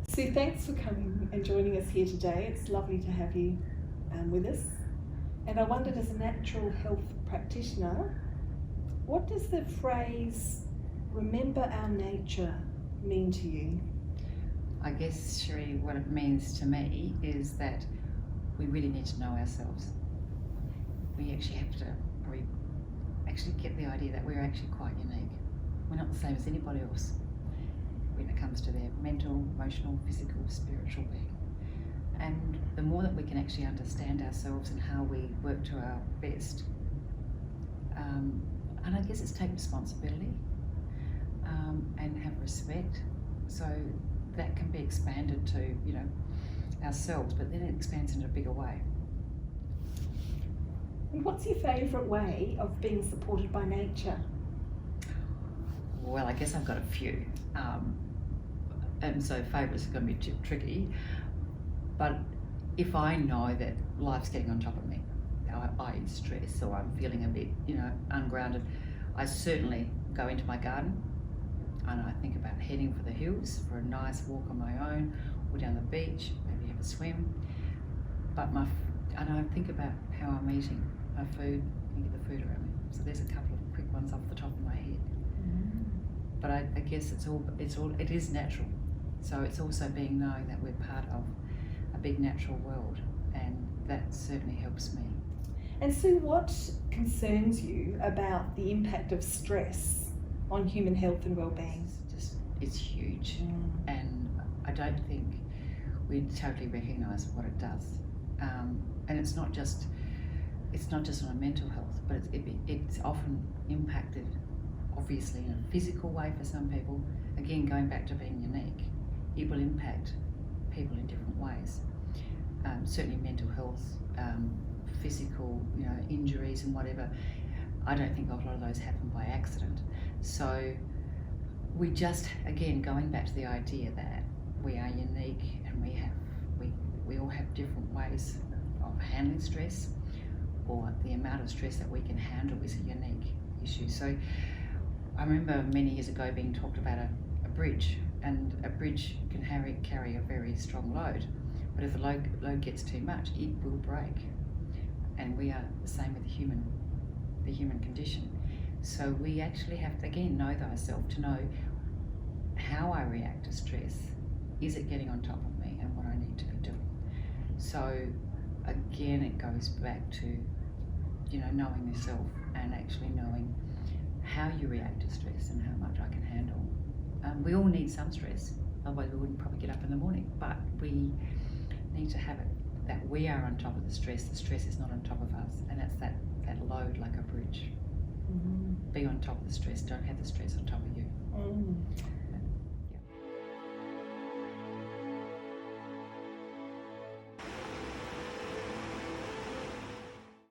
Sue, thanks for coming and joining us here today. It's lovely to have you with us. And I wondered, as a natural health practitioner, what does the phrase, remember our nature, mean to you? I guess, Sheree, what it means to me is that we really need to know ourselves. We actually have to probably actually get the idea that we're actually quite unique. We're not the same as anybody else when it comes to their mental, emotional, physical, spiritual being. And the more that we can actually understand ourselves and how we work to our best, and I guess it's take responsibility and have respect. So that can be expanded to, ourselves, but then it expands in a bigger way. And what's your favourite way of being supported by nature? Well, I guess I've got a few. And so favourites are going to be tricky. But if I know that life's getting on top of me, i.e. stress, or I'm feeling a bit, ungrounded, I certainly go into my garden and I think about heading for the hills for a nice walk on my own, or down the beach, maybe have a swim. And I think about how I'm eating my food, think of the food around me. So there's a couple of quick ones off the top of my head. Mm. But I guess it is natural. So it's also being knowing that we're part of a big natural world, and that certainly helps me. And Sue, what concerns you about the impact of stress on human health and well-being? It's huge, and I don't think we totally recognise what it does. And it's not just on a mental health, but it's often impacted, obviously, in a physical way for some people. Again, going back to being unique, it will impact people in different ways. Certainly mental health, physical, injuries and whatever. I don't think a lot of those happen by accident. So we just, again, going back to the idea that we are unique, and we all have different ways of handling stress, or the amount of stress that we can handle is a unique issue. So I remember many years ago being talked about a bridge, and a bridge can carry a very strong load, but if the load gets too much, it will break. And we are the same with the human condition. So we actually have to, again, know thyself to know how I react to stress. Is it getting on top of me, and what I need to be doing? So again, it goes back to, knowing yourself and actually knowing how you react to stress and how much I can handle. We all need some stress, otherwise we wouldn't probably get up in the morning, but we need to have it that we are on top of the stress is not on top of us, and that's that load like a bridge. Mm-hmm. Be on top of the stress, don't have the stress on top of you.